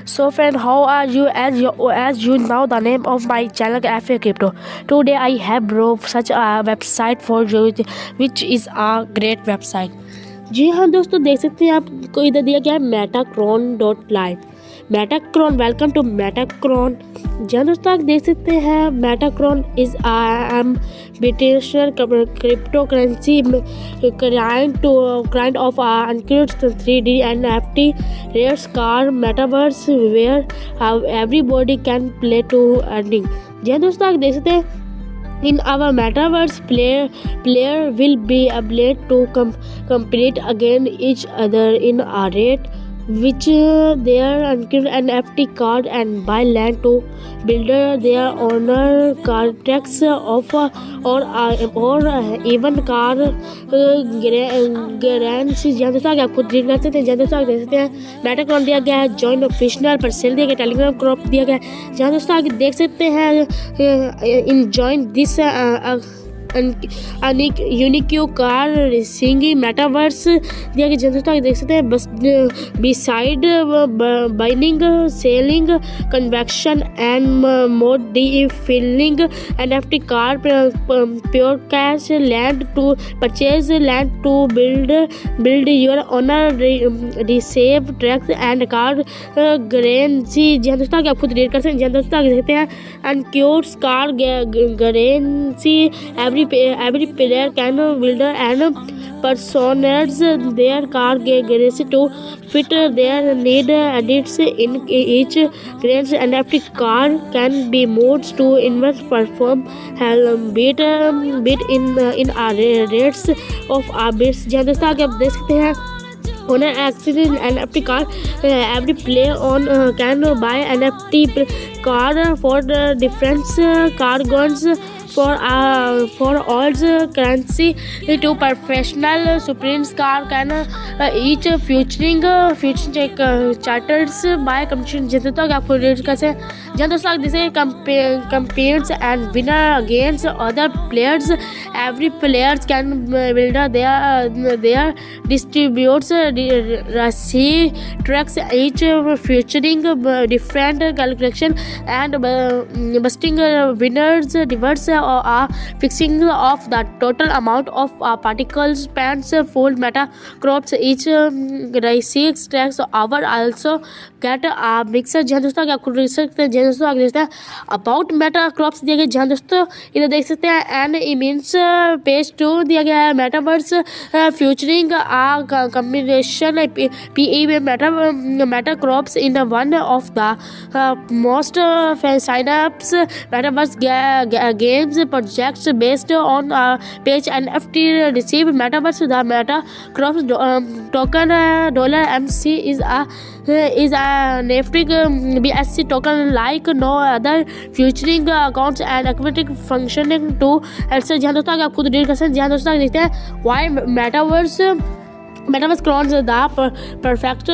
So friend, how are you? As you know the name of my channel FA Crypto. Today I have brought such a website for you, which is a great website. जी हाँ दोस्तों, देख सकते हैं आपको इधर दिया गया है metacron.live. Metacron, welcome to Metacron. जहाँ दोस्तों आप देख सकते हैं मेटाक्रॉन इज बिटेशनल crypto currency client of encrypted 3D NFT racers car metaverse where everybody can play to earning. जहाँ दोस्तों आप देख सकते हैं in our metaverse player will be able to compete against each other in a rate which their NFT card and buy land to build their owner contracts of or even car grants। जहाँ दोस्तों आगे आपको read कर सकते हैं। जहाँ दोस्तों आगे देख सकते हैं मेटाक्रॉन दिया गया है, जॉइन ऑफिशियल पर सेल दिया गया, टेलीग्राम ग्रुप दिया गया है। जहाँ दोस्तों आगे देख सकते हैं in join this unique car racing metaverse दिया गया। जहाँ दोस्तों देख सकते हैं बस beside buying selling convection and mode D filling NFT car pure cash land to purchase land to build your owner receive tracks and car currency. जहाँ दोस्तों आप खुद रीड कर सकते हैं। जहाँ दोस्तों आगे देखते हैं अनक्योर्स car currency every player can build and personalize their car garage to fit their need. Edits in each grants NFT car can be modes to invest perform bid in rates of bits। जहाँ दोस्तों आगे आप देख सकते हैं owner accident NFT car every player on can buy NFT car for the different car guns for all currency to professional Supreme's car can each featuring charters by competition। जैसे तो आपको रेट कैसे जहाँ दोस्तों जैसे campaigns and winner against other players every players can build their distributes receive tracks each featuring different calculation and busting winners diverse or fixing of the total amount of particles spans full meta crops each receives tracks our also get a mixer। जहाँ दोस्तों आपको देख सकते हैं। जहाँ दोस्तों आगे देखते हैं अबाउट मेटा क्रॉप्स दिया गया। जहाँ दोस्तों इधर देख सकते हैं एन इमेंस पेज 2 दिया गया है metaverse featuring a combination PE meta crops in one of the most signups metaverse games projects based on page NFT receive metaverse the meta crops token $MC is a nifty BSC token like no other featuring accounts and aquatic functioning to answer। जहाँ दोस्तों आप खुद read कर सकते हैं। जहाँ दोस्तों देखते हैं why metaverse crowns the perfect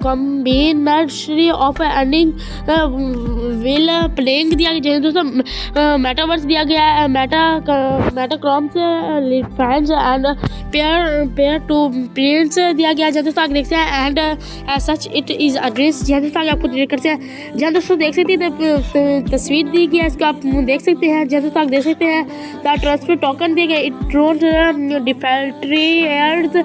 combination of earning will playing दिया गया। जैसे दोस्तों मेटावर्स दिया गया है Metacroms fans and pair to prints दिया गया। जहाँ दोस्तों आप देखते हैं and such it is address. जहाँ दोस्तों आपको देख करते हैं। जहाँ दोस्तों देख सकते हैं तस्वीर दी गई है, इसको आप देख सकते हैं। जहाँ दोस्तों आप देख सकते हैं द ट्रांसफर टोकन दिया गया इट ट्रोन्स डिफेल्ट्री एयर्स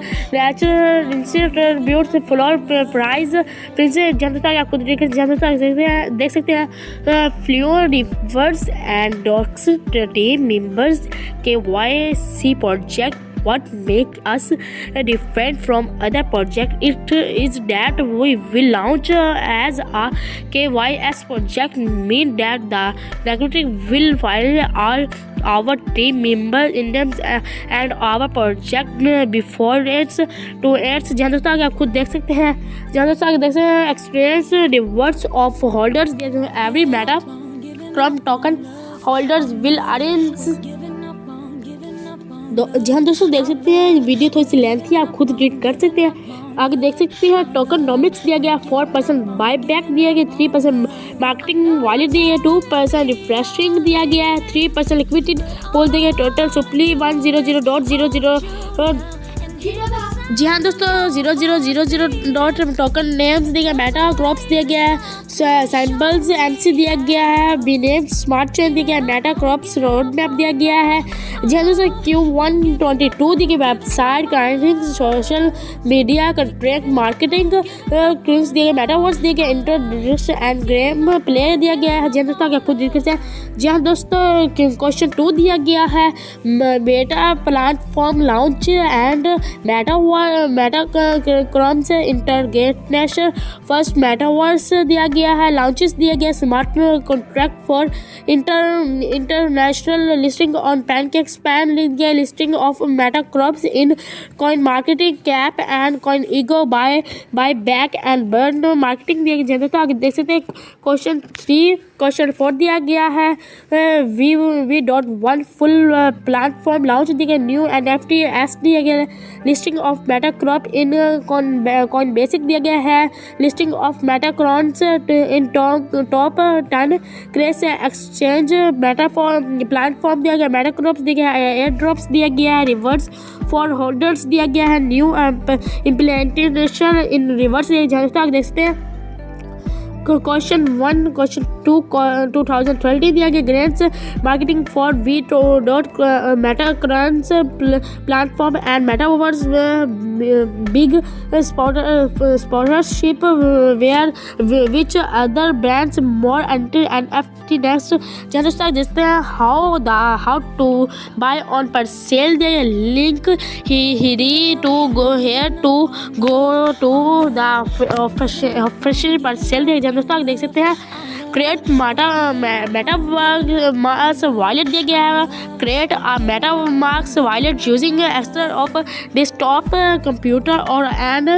ब्यूट फ्लोर प्राइज प्रिंसेस। जहाँ दोस्तों आपको देख सकते हैं फ्लूओ reverse and docs team members KYC project what make us different from other project it is that we will launch as a KYS project mean that the security will file all our team members in them and our project before it's to its। जहाँ दोस्तों आगे आप खुद देख सकते हैं। जहाँ दोस्तों आगे देख सकते हैं experience reverse of holders every meta crom token holders will arrange. जहाँ दोस्तों देख सकते हैं वीडियो थोड़ी सी लेंथ है, आप खुद रीड कर सकते हैं। आगे देख सकते हैं टोकनोमिक्स दिया गया 4% बाय बैक दिया गया 3% मार्केटिंग वॉलेट दिया गया 2% रिफ्रेशिंग दिया गया है 3% लिक्विडिटी पोल दिया गया टोटल सुप्ली 100.00 जी हाँ दोस्तों, 0000 डॉट टोकन नेम्स दिया गया, मेटा क्रॉप्स दिया गया है, सैम्पल्स एमसी दिया गया है, बी नेम स्मार्ट चेन दिया गया है, मेटा क्रॉप्स रोड मैप दिया गया है। जी हाँ दोस्तों, Q122 दी गई website connecting social media contract marketing cruise दिया गया, मेटावर्स दिया गया, इंट्रोडक्शन एंड गेम प्ले दिया गया है। जी हाँ दोस्तों, खुद देख सकते हैं। जी हाँ दोस्तों, क्वेश्चन 2 दिया गया है, beta platform launch and meta croms international first metaverse दिया गया है, लॉन्चेस दिया गया, smart contract for international listing on pancake span दिया गया, listing of meta crops in coin marketing cap and coin ego buy back and burn marketing दिया गया। तो आगे देख सकते हैं क्वेश्चन 3 क्वेश्चन 4 दिया गया है, V.1 फुल प्लेटफॉर्म लॉन्च दिया गया, न्यू NFT एस दिया गया, listing of meta crop in coin basic दिया गया है, listing of meta crons in top 10 क्रेस एक्सचेंज मेटा प्लेटफॉर्म दिया गया, मेटा क्रॉप्स दिया गया है, एयर ड्रॉप्स दिया गया है, रिवर्स फॉर होल्डर्स दिया गया है, न्यू इम्प्लीमेंटेशन इन रिवर्स देख सकते हैं। क्वेश्चन 1 क्वेश्चन 2 2020 दिया गया, grades marketing for we dot meta crons platform and metaverse big sponsorship where which other brands more NFT next. दोस्तों देखते हैं how to buy on presale the link here to go here to go to the official presale the. दोस्तों देख सकते हैं create meta marks wallet दिया गया है, create meta marks wallet using extension of desktop computer और and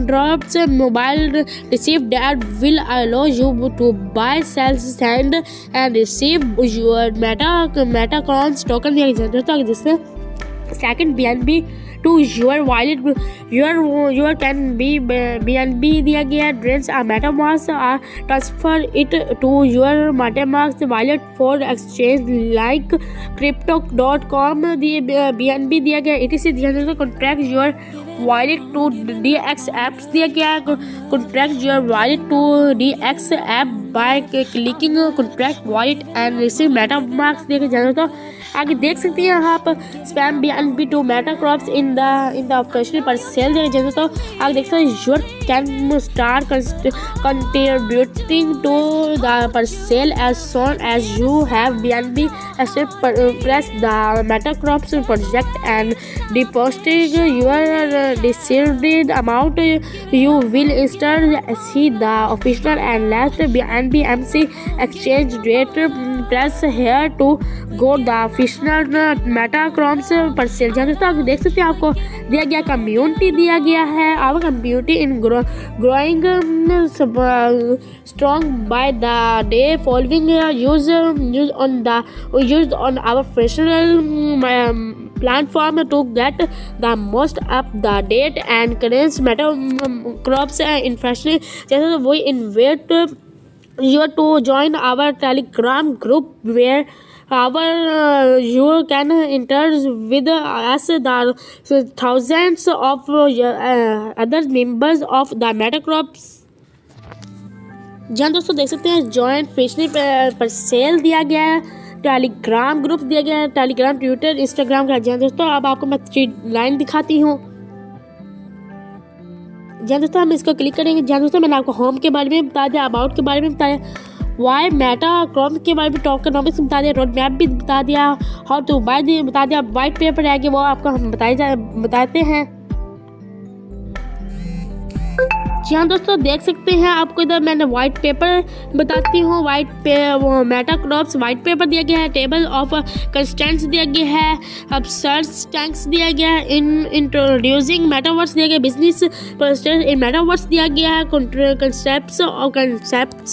drops mobile receive that will allow you to buy sell send and receive your meta crons token दिया गया। दोस्तों जिससे second BNB to your wallet, your can be BNB दिया गया, drains a MetaMask transfer it to your MetaMask wallet for exchange like crypto.com BNB दिया गया, etc दिया गया। contract your wallet to DX apps दिया गया, contract your wallet to DX app by clicking contract wallet and receive MetaMask दिया गया। तो आगे देख सकते हैं यहाँ पर spam BNB to meta crops in the official presale दिया गया। तो आगे देख सकते हैं you can start contributing to the presale as soon as you have BNB press the meta crops project and deposit your decided amount you will install see the official and last BNB MC exchange rate press here to go the official meta crops presale. दोस्तों देख सकते हैं आपको दिया गया community दिया गया है, our community in growing strong by the day following use on our professional platform to get the most up the date and current meta crops information। जैसे वो invite you to join our Telegram group where you can interact with us the thousands of other members of the Meta Crops। जहाँ दोस्तों देख सकते हैं joint फेशनी पर cell दिया गया है, टेलीग्राम ग्रुप दिया गया है, टेलीग्राम ट्विटर इंस्टाग्राम का। जहाँ दोस्तों अब आपको मैं 3 लाइन दिखाती हूँ। जहाँ दोस्तों हम इसको क्लिक करेंगे, जहाँ दोस्तों मैंने आपको होम के बारे में बता दिया, अबाउट के बारे में बताया, वाई मेटा क्रॉप के बारे में टोकनॉमिक्स बता दिया, रोड मैप भी बता दिया, हाउ टू बाय बता दिया, वाइट पेपर है कि वो आपको हम बताते हैं। जी हाँ दोस्तों देख सकते हैं आपको इधर मैंने वाइट पेपर बताती हूँ। मेटा क्रॉप्स वाइट पेपर दिया गया है, टेबल ऑफ कंस्टेंट्स दिया गया है, अब सर्च टैंक्स दिया गया है, इन इंट्रोड्यूसिंग मेटावर्स दिया गया, बिजनेस प्रोसेस इन मेटावर्स दिया गया है, कंसेप्ट्स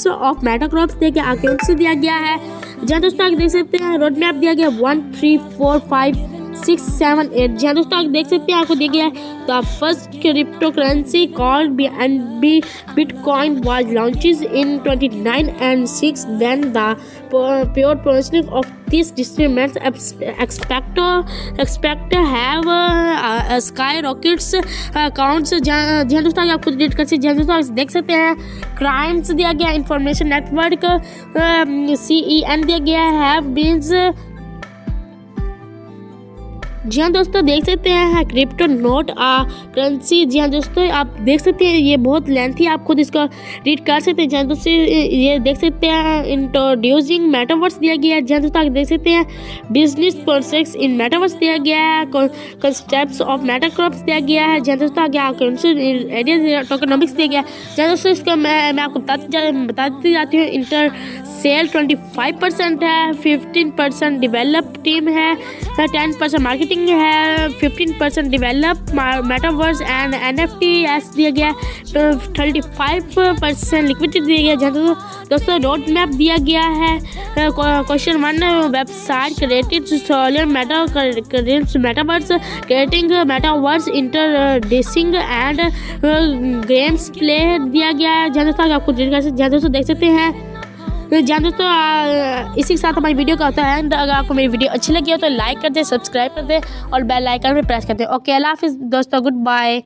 ऑफ मेटा क्रॉप्स दिया गया, अकाउंट्स दिया गया है। जहाँ दोस्तों आप देख सकते हैं रोड मैप दिया गया 1 3 4 5 6, 7, 8। जी हाँ दोस्तों, आप देख सकते हैं, आपको दिया गया है the first crypto currency called BNB Bitcoin was launched in 29 and 6. Then the pure processing of these instruments expect have skyrockets accounts। जी हाँ दोस्तों, आप खुद रीड कर सकते हैं। जी हाँ दोस्तों, आप देख सकते हैं क्राइम्स दिया गया, इंफॉर्मेशन नेटवर्क CEN दिया गया है, बीन्स। जी हाँ दोस्तों, देख सकते हैं क्रिप्टो नोट करेंसी। जी हाँ दोस्तों, आप देख सकते हैं ये बहुत लेंथी, आप खुद इसको रीड कर सकते हैं। जी हाँ दोस्तों, ये देख सकते हैं इंट्रोड्यूसिंग मेटावर्स दिया गया है। जी हाँ दोस्तों, आप देख सकते हैं बिजनेस प्रोसेस इन मेटावर्स दिया गया है, कंसेप्ट्स ऑफ मेटाक्रॉप्स दिया गया है। जी हाँ दोस्तों, आगे टोकेनोमिक्स दिया गया है। जी हाँ दोस्तों, इसका मैं आपको बताती जाती हूँ। इंटर सेल 25% है, 15% डेवलप टीम है, 10% मार्केटिंग है, 15% डेवलप मेटावर्स एंड NFTs दिया गया, 35% लिक्विडिटी दिया गया। जहाँ दोस्तों रोड मैप दिया गया है। Question 1, website created solar metaverse creating metaverse interfacing and games play दिया गया है। जहाँ दोस्तों आपको देख सकते हैं। जान दोस्तों, इसी के साथ हमारी वीडियो का होता है। अगर आपको मेरी वीडियो अच्छी लगी हो तो लाइक कर दे, सब्सक्राइब कर दे और बेल आइकन पे प्रेस कर दे। ओके, अल्लाह हाफिज़ दोस्तों, गुड बाय।